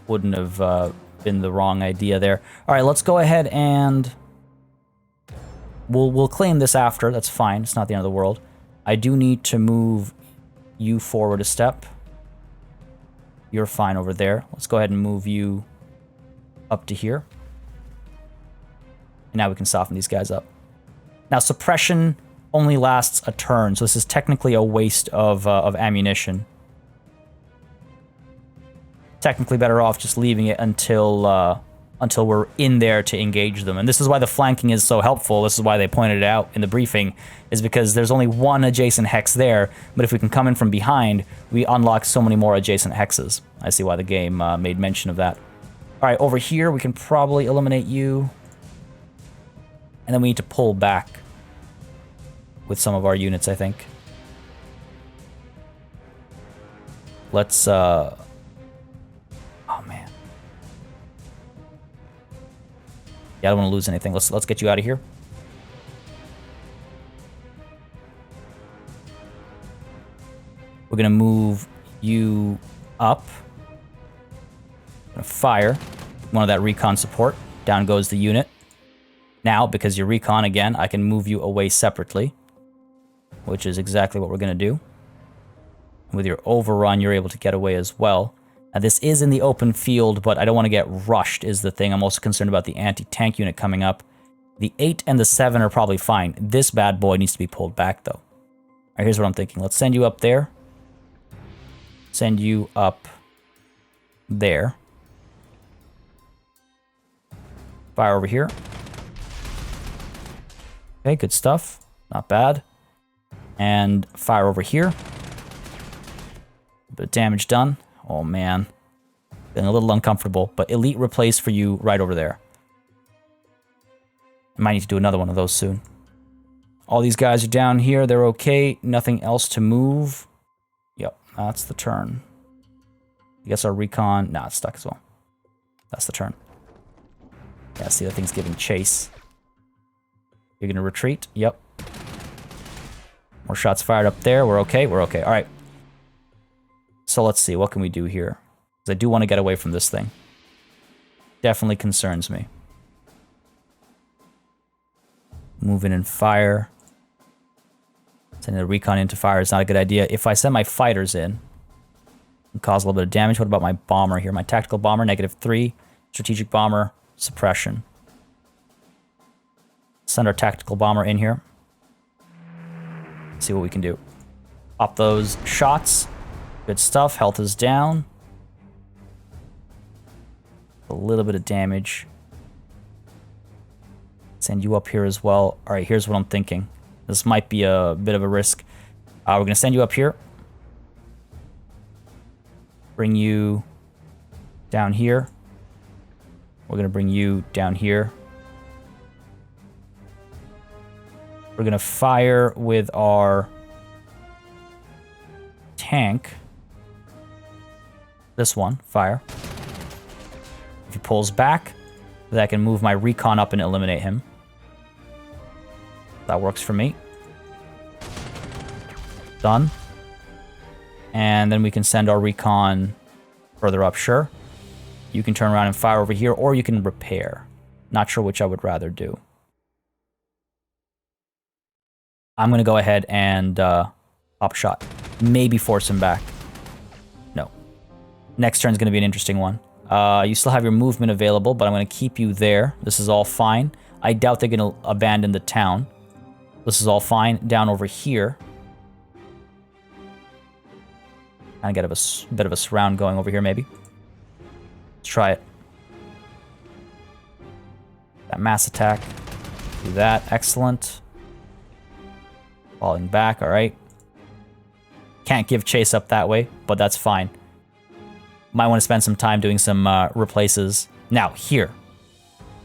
Wouldn't have been the wrong idea there. All right, let's go ahead and... We'll claim this after. That's fine. It's not the end of the world. I do need to move you forward a step. You're fine over there. Let's go ahead and move you up to here. And now we can soften these guys up. Now, suppression only lasts a turn, so this is technically a waste of ammunition. Technically better off just leaving it until we're in there to engage them. And this is why the flanking is so helpful. This is why they pointed it out in the briefing, is because there's only one adjacent hex there, but if we can come in from behind, we unlock so many more adjacent hexes. I see why the game made mention of that. All right, over here, we can probably eliminate you. And then we need to pull back with some of our units, I think. Let's, oh man. Yeah, I don't want to lose anything. Let's get you out of here. We're gonna move you up. Gonna fire one of that recon support. Down goes the unit. Now, because you're recon again, I can move you away separately, which is exactly what we're going to do. With your overrun, you're able to get away as well. Now, this is in the open field, but I don't want to get rushed is the thing. I'm also concerned about the anti-tank unit coming up. The 8 and the 7 are probably fine. This bad boy needs to be pulled back, though. All right, here's what I'm thinking. Let's send you up there. Send you up there. Fire over here. Okay, good stuff. Not bad. And fire over here. A bit of damage done. Oh, man. Feeling a little uncomfortable, but elite replace for you right over there. I might need to do another one of those soon. All these guys are down here. They're okay. Nothing else to move. Yep, that's the turn. I guess our recon... Nah, it's stuck as well. That's the turn. Yeah, see, the thing's giving chase. You're going to retreat? Yep. More shots fired up there. We're okay. We're okay. All right. So let's see. What can we do here? Because I do want to get away from this thing. Definitely concerns me. Move in and fire. Sending the recon into fire is not a good idea. If I send my fighters in, and cause a little bit of damage. What about my bomber here? My tactical bomber, -3. Strategic bomber, suppression. Send our tactical bomber in here. See what we can do. Pop those shots. Good stuff. Health is down. A little bit of damage. Send you up here as well. All right, here's what I'm thinking. This might be a bit of a risk. We're going to send you up here. Bring you down here. We're going to bring you down here. We're going to fire with our tank. This one, fire. he pulls back, then I can move my recon up and eliminate him. That works for me. Done. And then we can send our recon further up, sure. You can turn around and fire over here, or you can repair. Not sure which I would rather do. I'm going to go ahead and pop a shot. Maybe force him back. No. Next turn is going to be an interesting one. You still have your movement available, but I'm going to keep you there. This is all fine. I doubt they're going to abandon the town. This is all fine. Down over here. Kind of get a bit of a surround going over here, maybe. Let's try it. That mass attack. Do that. Excellent. Falling back. All right. Can't give chase up that way, but that's fine. Might want to spend some time doing some replaces. Now, here.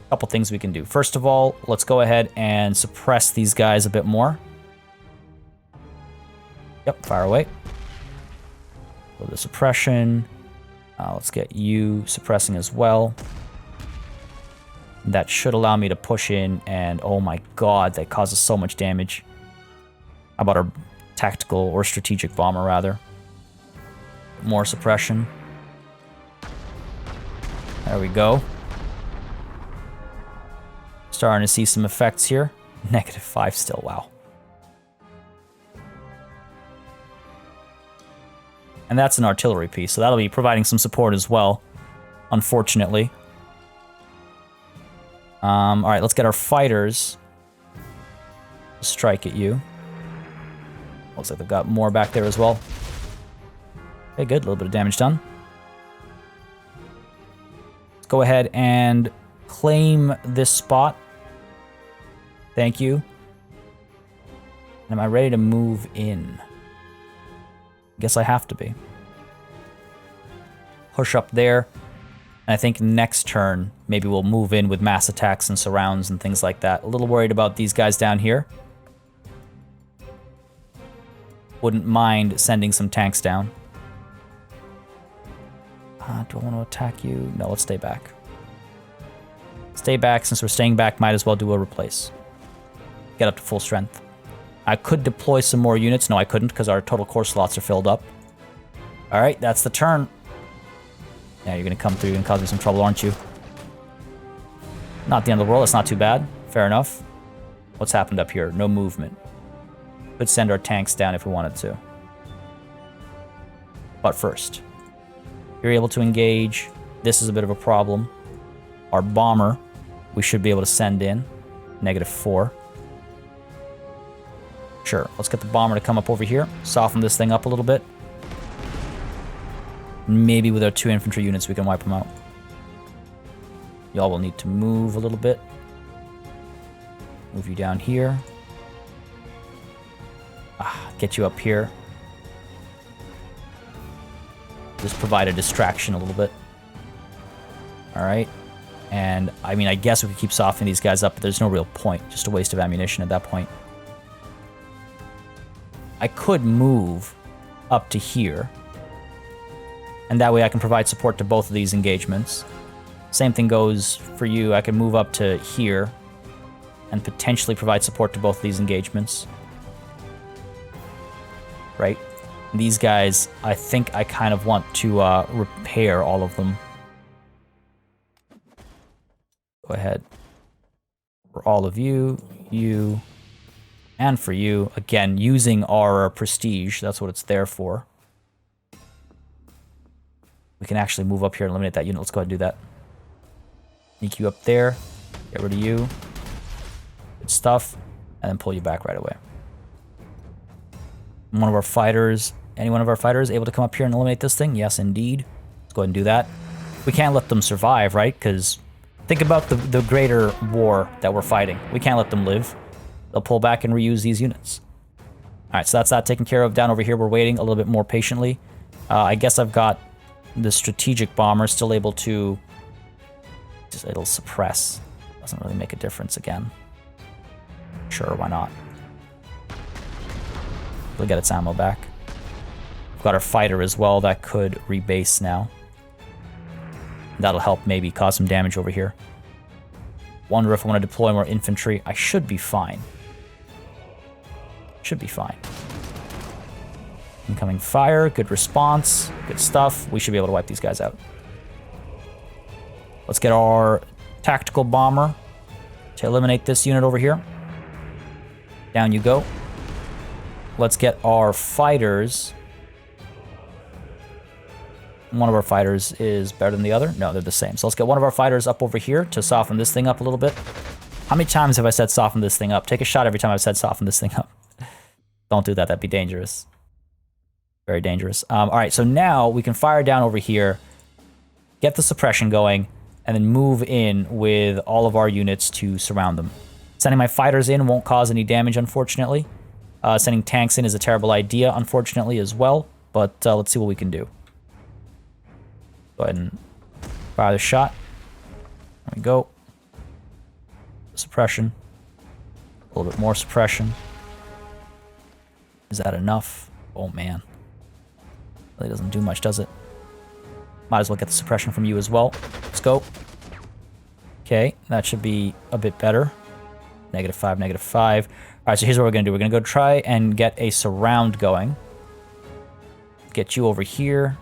A couple things we can do. First of all, let's go ahead and suppress these guys a bit more. Yep, fire away. For the suppression. Let's get you suppressing as well. That should allow me to push in, and oh my god, that causes so much damage. How about our tactical or strategic bomber, rather? More suppression. There we go. Starting to see some effects here. -5 still, wow. And that's an artillery piece, so that'll be providing some support as well, unfortunately. Alright, let's get our fighters to strike at you. Looks like they've got more back there as well. Okay, good. A little bit of damage done. Let's go ahead and claim this spot. Thank you. And am I ready to move in? Guess I have to be. Push up there. And I think next turn, maybe we'll move in with mass attacks and surrounds and things like that. A little worried about these guys down here. Wouldn't mind sending some tanks down. Do I want to attack you? No, let's stay back. Stay back. Since we're staying back, might as well do a replace. Get up to full strength. I could deploy some more units. No, I couldn't because our total core slots are filled up. Alright, that's the turn. Yeah, you're going to come through and cause me some trouble, aren't you? Not the end of the world. That's not too bad. Fair enough. What's happened up here? No movement. Could send our tanks down if we wanted to. But first, you're able to engage. This is a bit of a problem. Our bomber, we should be able to send in. -4. Sure, let's get the bomber to come up over here. Soften this thing up a little bit. Maybe with our 2 infantry units we can wipe them out. Y'all will need to move a little bit. Move you down here. Get you up here. Just provide a distraction a little bit. Alright. And, I mean, I guess we could keep softening these guys up, but there's no real point. Just a waste of ammunition at that point. I could move up to here. And that way I can provide support to both of these engagements. Same thing goes for you. I can move up to here and potentially provide support to both of these engagements. Right? These guys, I think I kind of want to repair all of them. Go ahead. For all of you, you, and for you. Again, using our prestige. That's what it's there for. We can actually move up here and eliminate that unit. Let's go ahead and do that. Sneak you up there. Get rid of you. Good stuff. And then pull you back right away. One of our fighters, any one of our fighters able to come up here and eliminate this thing? Yes, indeed. Let's go ahead and do that. We can't let them survive, right? Because think about the greater war that we're fighting. We can't let them live. They'll pull back and reuse these units. Alright, so that's that taken care of. Down over here, we're waiting a little bit more patiently. I guess I've got the strategic bomber still able to... just it'll suppress. Doesn't really make a difference again. Sure, why not? We'll get its ammo back. We've got our fighter as well that could rebase now. That'll help maybe cause some damage over here. Wonder if I want to deploy more infantry. I should be fine. Should be fine. Incoming fire, good response, good stuff. We should be able to wipe these guys out. Let's get our tactical bomber to eliminate this unit over here. Down you go. Let's get our fighters. One of our fighters is better than the other. No, they're the same. So let's get one of our fighters up over here to soften this thing up a little bit. How many times have I said soften this thing up? Take a shot every time I've said soften this thing up. Don't do that. That'd be dangerous. Very dangerous. All right, so now we can fire down over here, get the suppression going, and then move in with all of our units to surround them. Sending my fighters in won't cause any damage, unfortunately. Sending tanks in is a terrible idea, unfortunately, as well. But let's see what we can do. Go ahead and fire the shot. There we go. Suppression. A little bit more suppression. Is that enough? Oh, man. Really doesn't do much, does it? Might as well get the suppression from you as well. Let's go. Okay, that should be a bit better. -5, -5. All right, so here's what we're going to do. We're going to go try and get a surround going. Get you over here.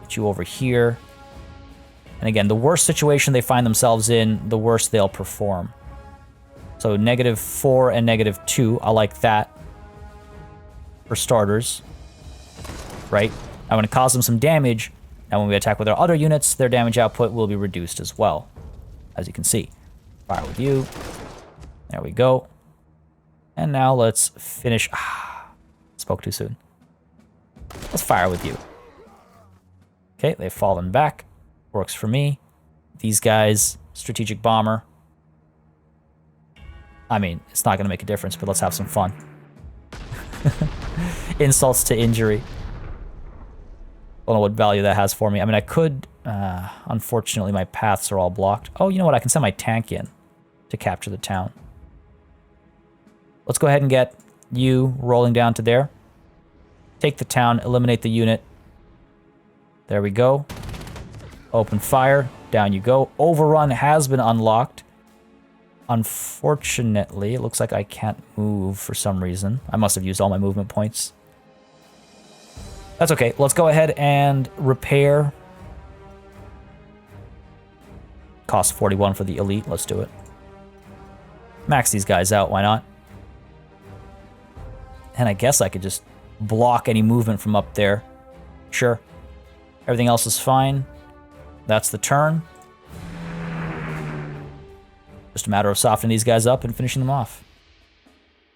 Get you over here. And again, the worse situation they find themselves in, the worse they'll perform. So -4 and -2, I like that. For starters. Right? I'm going to cause them some damage. And when we attack with our other units, their damage output will be reduced as well. As you can see. Fire with you. There we go. And now let's finish. Spoke too soon. Let's fire with you. Okay, they've fallen back. Works for me. These guys, strategic bomber. I mean, it's not going to make a difference, but let's have some fun. Insults to injury. Don't know what value that has for me. I mean, I could... unfortunately, my paths are all blocked. Oh, you know what? I can send my tank in to capture the town. Let's go ahead and get you rolling down to there. Take the town, eliminate the unit. There we go. Open fire. Down you go. Overrun has been unlocked. Unfortunately, it looks like I can't move for some reason. I must have used all my movement points. That's okay. Let's go ahead and repair. Cost 41 for the elite. Let's do it. Max these guys out. Why not? And I guess I could just block any movement from up there. Sure. Everything else is fine. That's the turn. Just a matter of softening these guys up and finishing them off.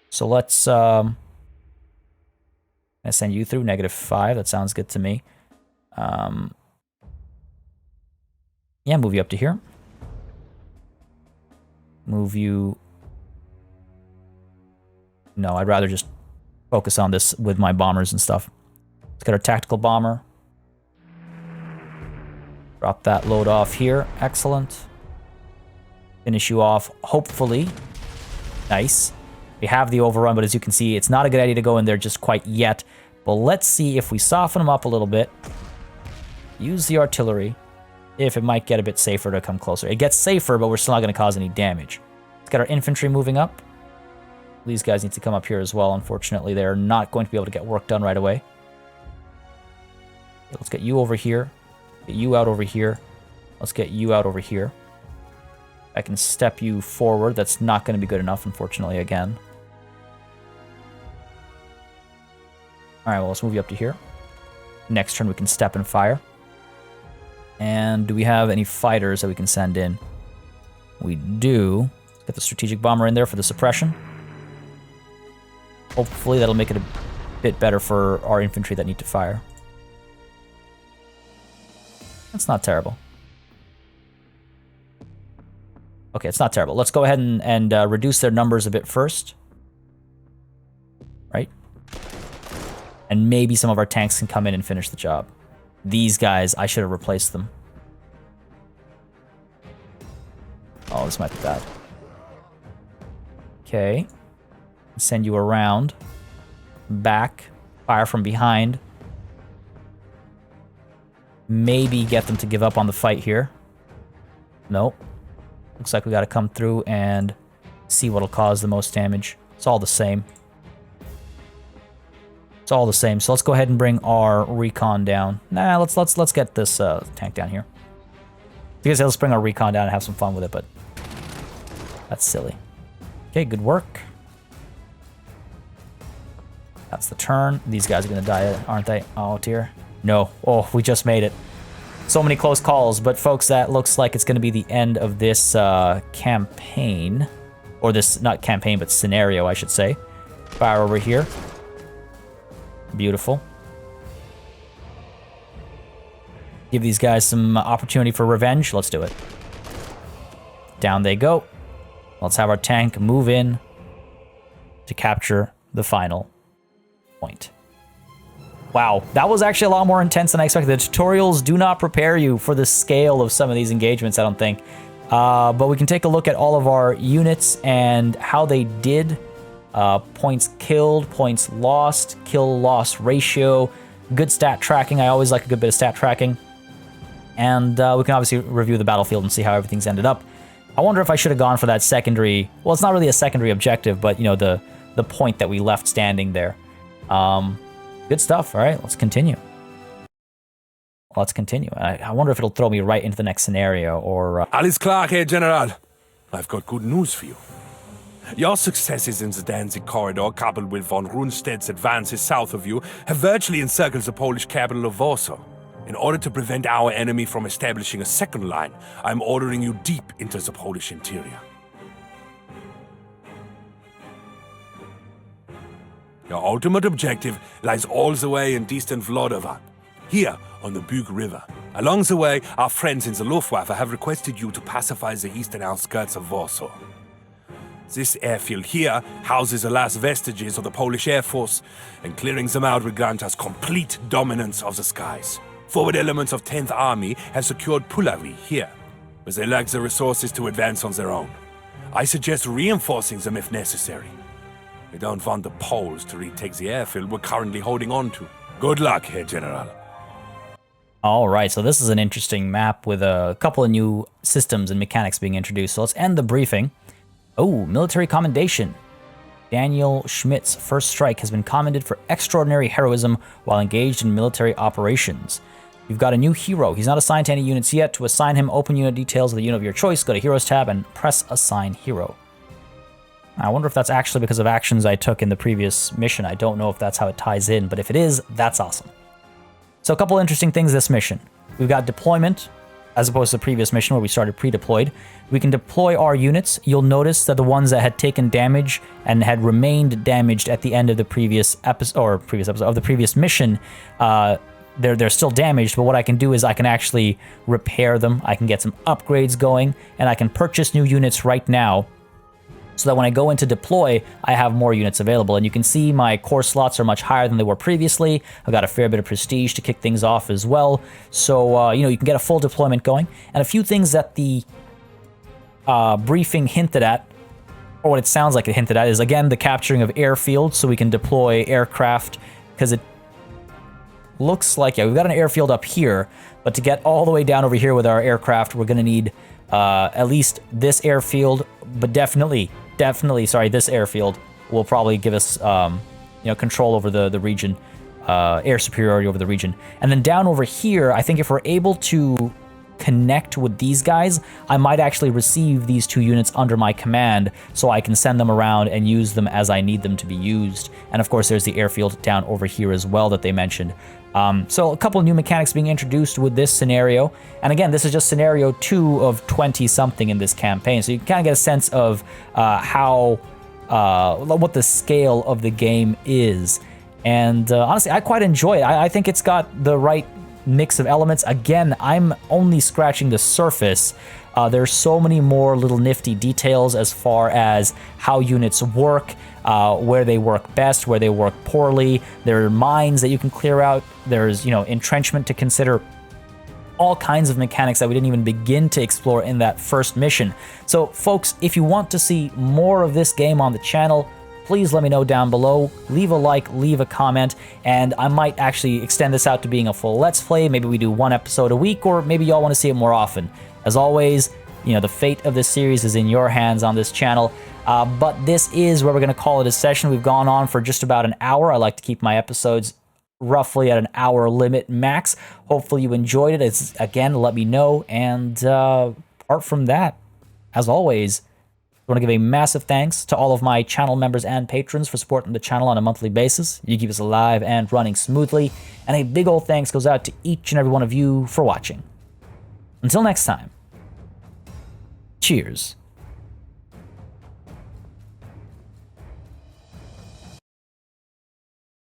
So let's I send you through -5. That sounds good to me. Yeah, move you up to here. Move you... No, I'd rather just focus on this with my bombers and stuff. Let's get our tactical bomber. Drop that load off here. Excellent. Finish you off, hopefully. Nice. We have the overrun, but as you can see, it's not a good idea to go in there just quite yet. But let's see if we soften them up a little bit. Use the artillery. If it might get a bit safer to come closer. It gets safer, but we're still not going to cause any damage. Let's get our infantry moving up. These guys need to come up here as well. Unfortunately, they're not going to be able to get work done right away. Let's get you over here. Get you out over here. Let's get you out over here. I can step you forward. That's not going to be good enough, unfortunately, again. Alright, well, let's move you up to here. Next turn, we can step and fire. And do we have any fighters that we can send in? We do. Let's get the strategic bomber in there for the suppression. Hopefully that'll make it a bit better for our infantry that need to fire. That's not terrible. Okay, it's not terrible. Let's go ahead and reduce their numbers a bit first. Right? And maybe some of our tanks can come in and finish the job. These guys, I should have replaced them. Oh, this might be bad. Okay. Send you around. Back. Fire from behind. maybe get them to give up on the fight here. Nope. Looks like we got to come through and see what'll cause the most damage. It's all the same. It's all the same. So let's go ahead and bring our recon down. Nah, let's get this tank down here. Because let's bring our recon down and have some fun with it, but that's silly. Okay, good work. That's the turn. These guys are gonna die, aren't they? Oh dear. No. Oh, we just made it. So many close calls, but folks, that looks like it's gonna be the end of this campaign. Or this, not campaign, but scenario, I should say. Fire over here. Beautiful. Give these guys some opportunity for revenge. Let's do it. Down they go. Let's have our tank move in to capture the final point. Wow, that was actually a lot more intense than I expected. The tutorials do not prepare you for the scale of some of these engagements, I don't think. But we can take a look at all of our units and how they did. Points killed, points lost, kill-loss ratio, good stat tracking. I always like a good bit of stat tracking. And we can obviously review the battlefield and see how everything's ended up. I wonder if I should have gone for that secondary... Well, it's not really a secondary objective, but, you know, the point that we left standing there. Good stuff. All right, let's continue. Let's continue. I wonder if it'll throw me right into the next scenario, or... Alles klar, Herr General. I've got good news for you. Your successes in the Danzig corridor, coupled with von Rundstedt's advances south of you, have virtually encircled the Polish capital of Warsaw. In order to prevent our enemy from establishing a second line, I'm ordering you deep into the Polish interior. Your ultimate objective lies all the way in distant Vlodova, here on the Bug River. Along the way, our friends in the Luftwaffe have requested you to pacify the eastern outskirts of Warsaw. This airfield here houses the last vestiges of the Polish Air Force, and clearing them out will grant us complete dominance of the skies. Forward elements of 10th Army have secured Puławy here, but they lack the resources to advance on their own. I suggest reinforcing them if necessary. We don't want the Poles to retake the airfield we're currently holding on to. Good luck, Herr General. All right, so this is an interesting map with a couple of new systems and mechanics being introduced. So let's end the briefing. Oh, military commendation. Daniel Schmidt's first strike has been commended for extraordinary heroism while engaged in military operations. You've got a new hero. He's not assigned to any units yet. To assign him, open unit details of the unit of your choice, go to Heroes tab and press Assign Hero. I wonder if that's actually because of actions I took in the previous mission. I don't know if that's how it ties in, but if it is, that's awesome. So a couple interesting things this mission. We've got deployment, as opposed to the previous mission where we started pre-deployed. We can deploy our units. You'll notice that the ones that had taken damage and had remained damaged at the end of the previous episode, of the previous mission, they're still damaged, but what I can do is I can actually repair them. I can get some upgrades going, and I can purchase new units right now so that when I go into deploy, I have more units available. And you can see my core slots are much higher than they were previously. I've got a fair bit of prestige to kick things off as well. So, you know, you can get a full deployment going. And a few things that the briefing hinted at, or what it sounds like it hinted at, is, again, the capturing of airfields so we can deploy aircraft, because it looks like, yeah, we've got an airfield up here, but to get all the way down over here with our aircraft, we're going to need at least this airfield, but definitely, this airfield will probably give us, you know, control over the region, air superiority over the region. And then down over here, I think if we're able to connect with these guys, I might actually receive these two units under my command so I can send them around and use them as I need them to be used. And of course, there's the airfield down over here as well that they mentioned. So a couple of new mechanics being introduced with this scenario. And again, this is just scenario 2 of 20-something in this campaign. So you can kind of get a sense of what the scale of the game is. And honestly, I quite enjoy it. I think it's got the right mix of elements. Again, I'm only scratching the surface. There's so many more little nifty details as far as how units work, where they work best, where they work poorly. There are mines that you can clear out. There's, you know, entrenchment to consider. All kinds of mechanics that we didn't even begin to explore in that first mission. So folks, if you want to see more of this game on the channel, please let me know down below. Leave a like, leave a comment, and I might actually extend this out to being a full Let's Play. Maybe we do 1 episode a week, or maybe y'all want to see it more often. As always, you know, the fate of this series is in your hands on this channel. But this is where we're going to call it a session. We've gone on for just about an hour. I like to keep my episodes roughly at an hour limit max. Hopefully you enjoyed it. It's, again, let me know. And apart from that, as always, I want to give a massive thanks to all of my channel members and patrons for supporting the channel on a monthly basis. You keep us alive and running smoothly. And a big old thanks goes out to each and every one of you for watching. Until next time, cheers.